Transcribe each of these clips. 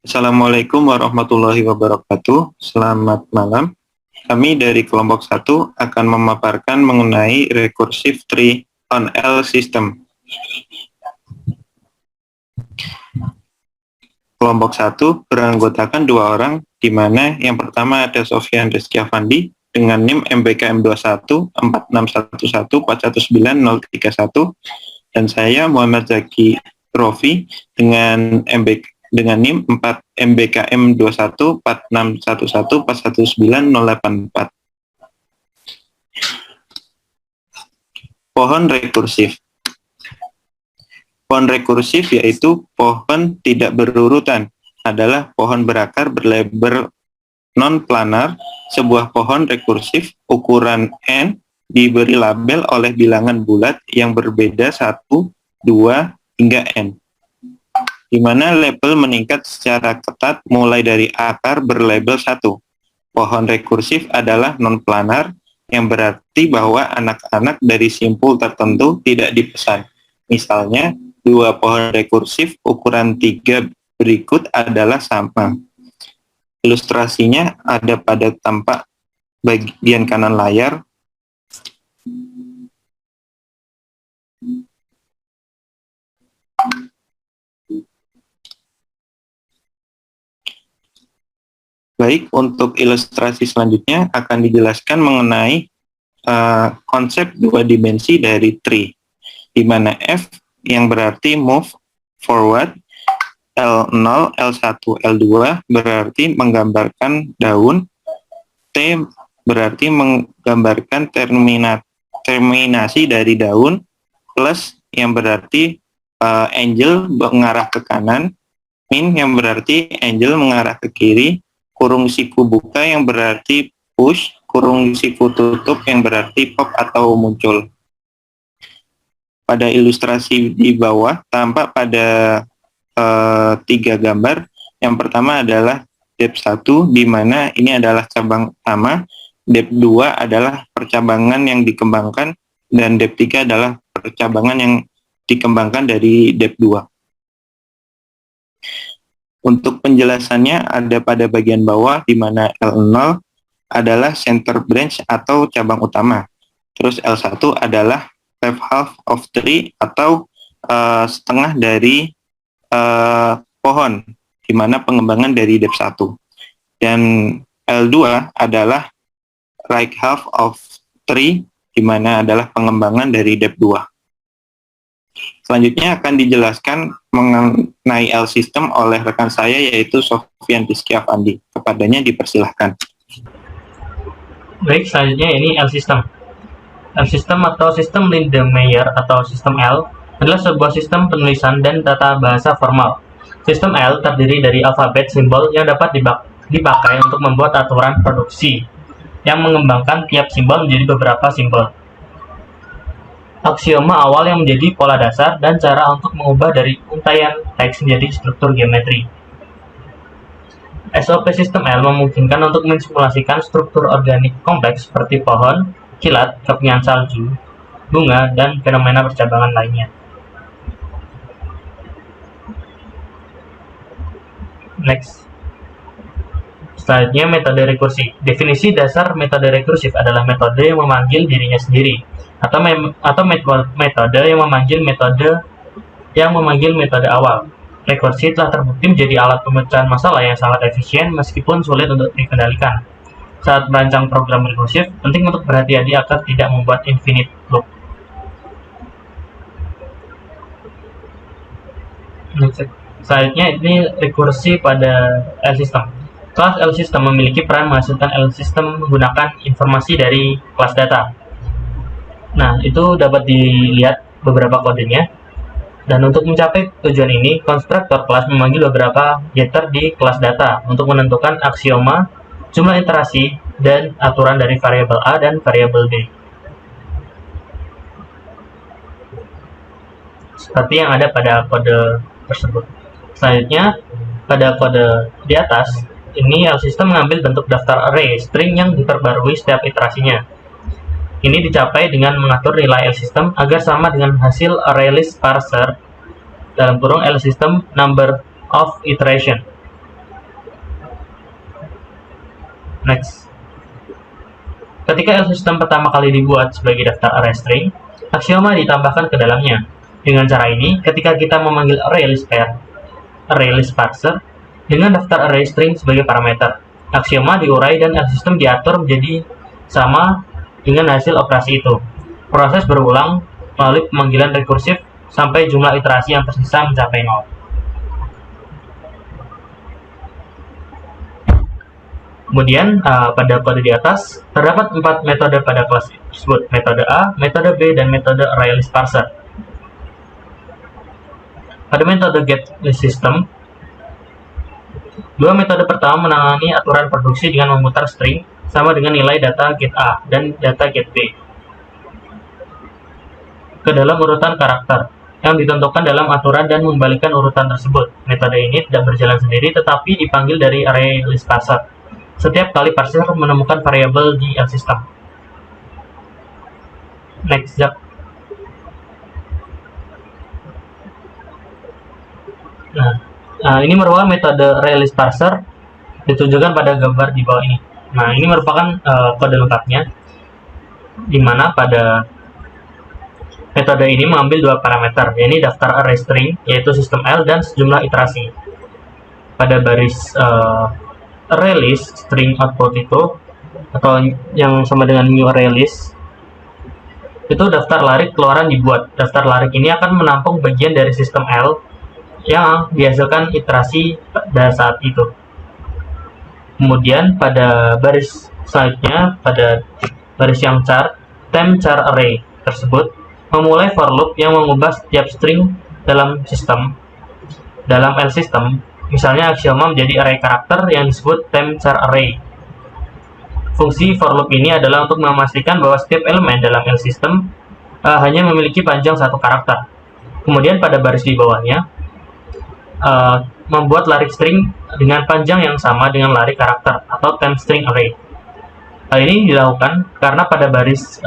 Assalamualaikum warahmatullahi wabarakatuh. Selamat malam. Kami dari kelompok 1 akan memaparkan mengenai recursive tree on L system. Kelompok 1 beranggotakan 2 orang, di mana yang pertama ada Sofyan Rizky Afandi dengan NIM MBKM21 46114193031, dan saya Muhammad Zaki Rofi dengan NIM 4 MBKM 21 46114198084. Pohon rekursif. Pohon rekursif yaitu pohon tidak berurutan, adalah pohon berakar berlebar non-planar. Sebuah pohon rekursif ukuran N diberi label oleh bilangan bulat yang berbeda 1, 2, hingga N, di mana label meningkat secara ketat mulai dari akar berlabel 1. Pohon rekursif adalah non-planar, yang berarti bahwa anak-anak dari simpul tertentu tidak dipesan. Misalnya, 2 pohon rekursif ukuran 3 berikut adalah sama. Ilustrasinya ada pada tampak bagian kanan layar. Baik, untuk ilustrasi selanjutnya akan dijelaskan mengenai konsep 2 dimensi dari tree, di mana F yang berarti move forward, L0, L1, L2 berarti menggambarkan daun, T berarti menggambarkan terminasi dari daun, plus yang berarti angel mengarah ke kanan, min yang berarti angel mengarah ke kiri, kurung siku buka yang berarti push, kurung siku tutup yang berarti pop atau muncul. Pada ilustrasi di bawah tampak pada 3 gambar. Yang pertama adalah depth 1, di mana ini adalah cabang utama, depth 2 adalah percabangan yang dikembangkan, dan depth 3 adalah percabangan yang dikembangkan dari depth 2. Untuk penjelasannya ada pada bagian bawah, di mana L0 adalah center branch atau cabang utama. Terus L1 adalah left half of tree atau setengah dari pohon, di mana pengembangan dari depth 1. Dan L2 adalah right half of tree, di mana adalah pengembangan dari depth 2. Selanjutnya akan dijelaskan mengenai L system oleh rekan saya, yaitu Sofyan Rizky Afandi. Kepadanya dipersilahkan. Baik, selanjutnya ini L system. L system atau sistem Lindemeyer atau sistem L adalah sebuah sistem penulisan dan tata bahasa formal. Sistem L terdiri dari alfabet simbol yang dapat dipakai untuk membuat aturan produksi yang mengembangkan tiap simbol menjadi beberapa simbol. Aksioma awal yang menjadi pola dasar dan cara untuk mengubah dari untaian teks menjadi struktur geometri. SOP sistem L memungkinkan untuk mensimulasikan struktur organik kompleks seperti pohon, kilat, kepingan salju, bunga, dan fenomena percabangan lainnya. Next. Selanjutnya, metode rekursif. Definisi dasar metode rekursif adalah metode yang memanggil dirinya sendiri, atau metode yang memanggil metode awal. Rekursi telah terbukti menjadi alat pemecahan masalah yang sangat efisien meskipun sulit untuk dikendalikan. Saat merancang program rekursif, penting untuk berhati-hati agar tidak membuat infinite loop. Selanjutnya ini rekursi pada L system. Kelas L system memiliki peran menghasilkan L system menggunakan informasi dari kelas data. Nah, itu dapat dilihat beberapa kodenya. Dan untuk mencapai tujuan ini, konstruktor kelas memanggil beberapa getter di kelas data untuk menentukan aksioma, jumlah iterasi, dan aturan dari variabel A dan variabel B. Seperti yang ada pada kode tersebut. Selanjutnya, pada kode di atas, ini L system mengambil bentuk daftar array string yang diperbarui setiap iterasinya. Ini dicapai dengan mengatur nilai L system agar sama dengan hasil ArrayList parser dalam kurung L system number of iteration. Next. Ketika L system pertama kali dibuat sebagai daftar array string, aksioma ditambahkan ke dalamnya. Dengan cara ini, ketika kita memanggil array list parser dengan daftar array string sebagai parameter, aksioma diurai dan L system diatur menjadi sama dengan hasil operasi itu. Proses berulang melalui pemanggilan rekursif sampai jumlah iterasi yang tersisa mencapai 0. Kemudian pada kode di atas terdapat 4 metode pada kelas tersebut: metode A, metode B, dan metode array list parser. Pada metode getListSystem, dua metode pertama menangani aturan produksi dengan memutar string sama dengan nilai data get A dan data get B ke dalam urutan karakter yang ditentukan dalam aturan dan mengembalikan urutan tersebut. Metode ini tidak berjalan sendiri tetapi dipanggil dari array list parser setiap kali parser menemukan variabel di L system. Next, Jack. Nah, ini merupakan metode array list parser ditunjukkan pada gambar di bawah ini. Nah, ini merupakan kode lengkapnya, di mana pada metode ini mengambil dua parameter, yaitu daftar array string, yaitu sistem L, dan sejumlah iterasi. Pada baris array list string output itu, atau yang sama dengan new array list, itu daftar larik keluaran dibuat. Daftar larik ini akan menampung bagian dari sistem L yang dihasilkan iterasi pada saat itu. Kemudian pada baris selanjutnya, pada baris yang char, temp char array tersebut memulai for loop yang mengubah setiap string dalam L system. Misalnya aksioma menjadi array karakter yang disebut temp char array. Fungsi for loop ini adalah untuk memastikan bahwa setiap elemen dalam L system hanya memiliki panjang satu karakter. Kemudian pada baris di bawahnya membuat larik string dengan panjang yang sama dengan larik karakter atau temp string array. Hal ini dilakukan karena pada baris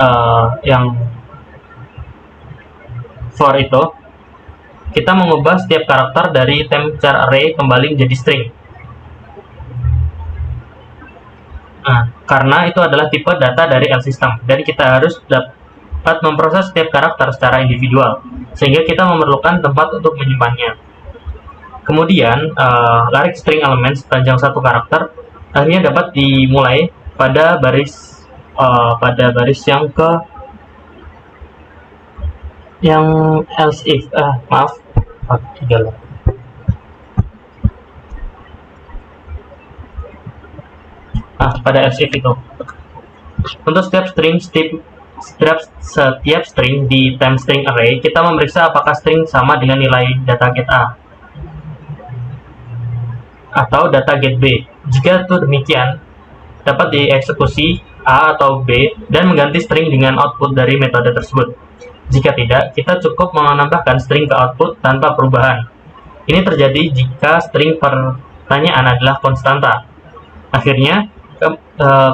yang for itu kita mengubah setiap karakter dari temp char array kembali menjadi string. Nah, karena itu adalah tipe data dari L system, dan kita harus dapat memproses setiap karakter secara individual, sehingga kita memerlukan tempat untuk menyimpannya. Kemudian, larik string elemen sepanjang satu karakter akhirnya dapat dimulai pada baris yang else if pada else if itu. Untuk setiap string di temp string array, kita memeriksa apakah string sama dengan nilai data get A atau data get B. Jika itu demikian, dapat dieksekusi A atau B dan mengganti string dengan output dari metode tersebut. Jika tidak, kita cukup menambahkan string ke output tanpa perubahan. Ini terjadi jika string pertanyaan adalah konstanta. Akhirnya,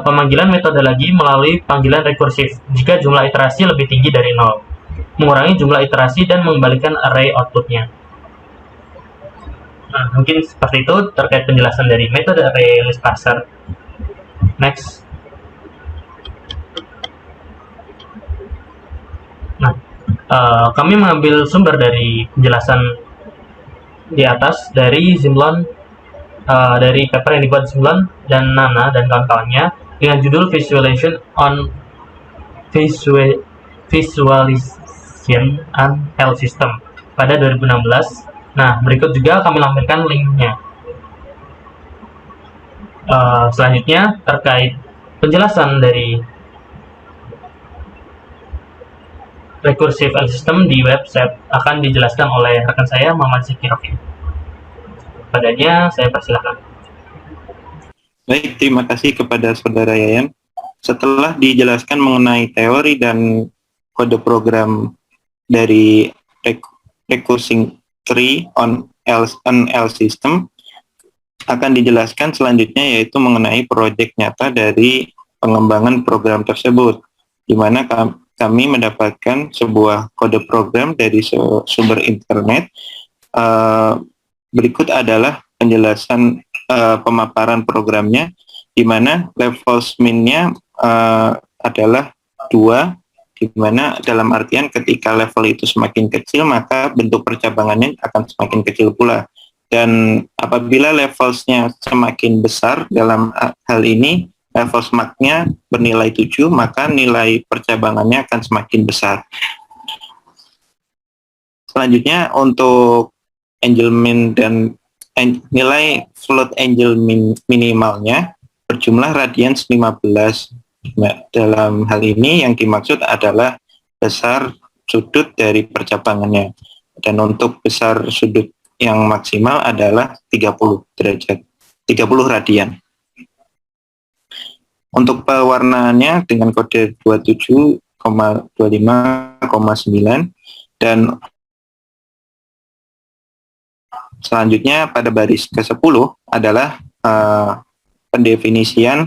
pemanggilan metode lagi melalui panggilan rekursif jika jumlah iterasi lebih tinggi dari 0, mengurangi jumlah iterasi dan mengembalikan array outputnya. Nah, mungkin seperti itu terkait penjelasan dari metode array list parser. Next. Nah, kami mengambil sumber dari penjelasan di atas dari Zimlon, dari paper yang dibuat Zimlon dan Nana dan kawan-kawannya dengan judul Visualization and L System pada 2016. Nah, berikut juga kami lampirkan linknya. Selanjutnya terkait penjelasan dari Recursive L System di website akan dijelaskan oleh rekan saya Muhammad Zikri Rafi. Padanya saya persilakan. Baik, terima kasih kepada Saudara Yayan. Setelah dijelaskan mengenai teori dan kode program dari Recursive Tree on L System, akan dijelaskan selanjutnya yaitu mengenai proyek nyata dari pengembangan program tersebut, di mana kami mendapatkan sebuah kode program dari sumber internet. Berikut adalah penjelasan pemaparan programnya di mana level min-nya adalah 2, di mana dalam artian ketika level itu semakin kecil, maka bentuk percabangannya akan semakin kecil pula. Dan apabila levelsnya semakin besar, dalam hal ini level max-nya bernilai 7, maka nilai percabangannya akan semakin besar. Selanjutnya untuk angel min dan nilai float angel minimalnya berjumlah radians 15. Dalam hal ini yang dimaksud adalah besar sudut dari percabangannya, dan untuk besar sudut yang maksimal adalah 30 derajat, 30 radian. Untuk pewarnaannya dengan kode 27,25,9, dan selanjutnya pada baris ke-10 adalah pendefinisian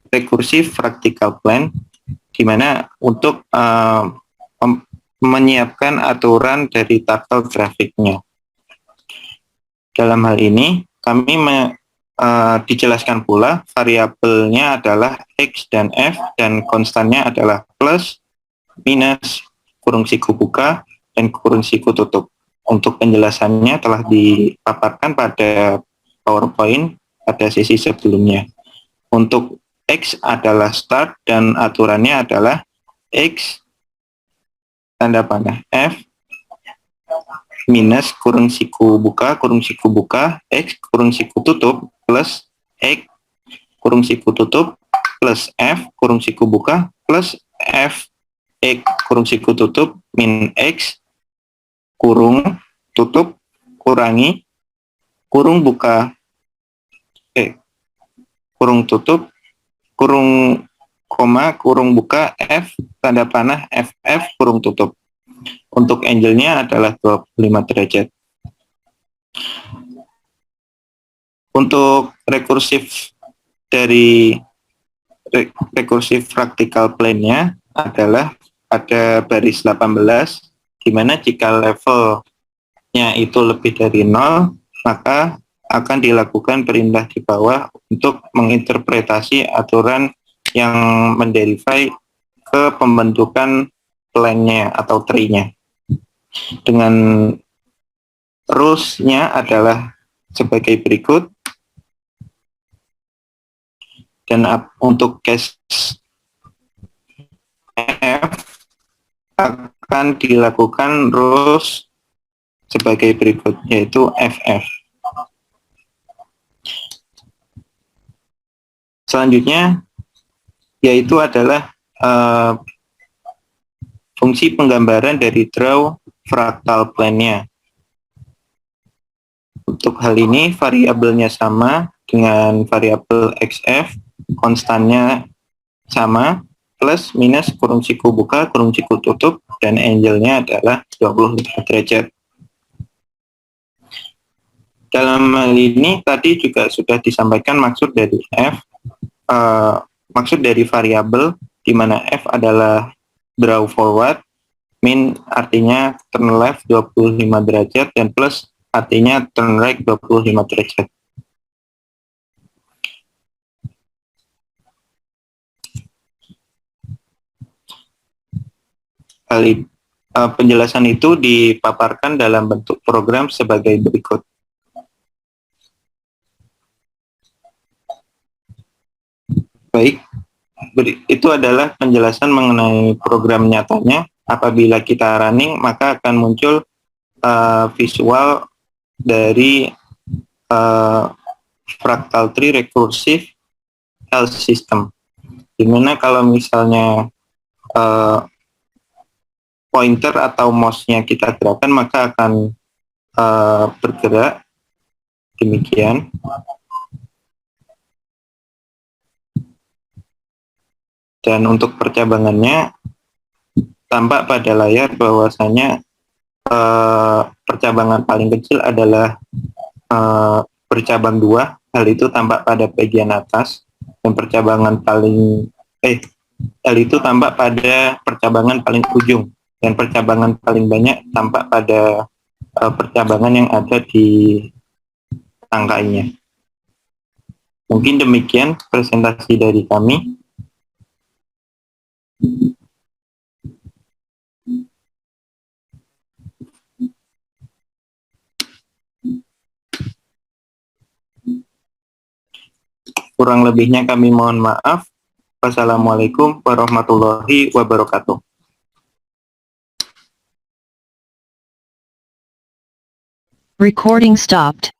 recursive practical plan, di mana untuk menyiapkan aturan dari tactile grafiknya. Dalam hal ini kami dijelaskan pula variabelnya adalah X dan F, dan konstannya adalah plus, minus, kurung siku buka, dan kurung siku tutup. Untuk penjelasannya telah dipaparkan pada PowerPoint pada sesi sebelumnya. Untuk X adalah start, dan aturannya adalah X tanda panah F minus kurung siku buka, X kurung siku tutup plus X kurung siku tutup plus F kurung siku buka plus F X kurung siku tutup min X kurung tutup kurangi kurung buka kurung tutup kurung koma kurung buka F tanda panah FF kurung tutup. Untuk angelnya adalah 25 derajat. Untuk rekursif dari rekursif practical plan-nya adalah pada baris 18, di mana jika levelnya itu lebih dari 0, maka akan dilakukan perintah di bawah untuk menginterpretasi aturan yang menderify ke pembentukan plan-nya atau tree-nya. Dengan rules-nya adalah sebagai berikut. Dan untuk case F akan dilakukan rules sebagai berikut, yaitu FF. Selanjutnya yaitu adalah fungsi penggambaran dari draw fractal plan-nya. Untuk hal ini variabelnya sama dengan variabel XF, konstannya sama, plus minus kurung siku buka kurung siku tutup, dan angelnya adalah 25 derajat. Dalam hal ini tadi juga sudah disampaikan maksud dari F, maksud dari variabel, di mana F adalah draw forward, min artinya turn left 25 derajat, dan plus artinya turn right 25 derajat. Penjelasan itu dipaparkan dalam bentuk program sebagai berikut. Baik, itu adalah penjelasan mengenai program nyatanya. Apabila kita running, maka akan muncul visual dari fractal tree recursive health system. Dimana kalau misalnya pointer atau mouse-nya kita gerakkan, maka akan bergerak demikian. Dan untuk percabangannya tampak pada layar bahwasanya percabangan paling kecil adalah bercabang 2, hal itu tampak pada bagian atas, dan percabangan paling hal itu tampak pada percabangan paling ujung, dan percabangan paling banyak tampak pada percabangan yang ada di angkanya. Mungkin demikian presentasi dari kami. Kurang lebihnya kami mohon maaf. Wassalamualaikum warahmatullahi wabarakatuh. Recording stopped.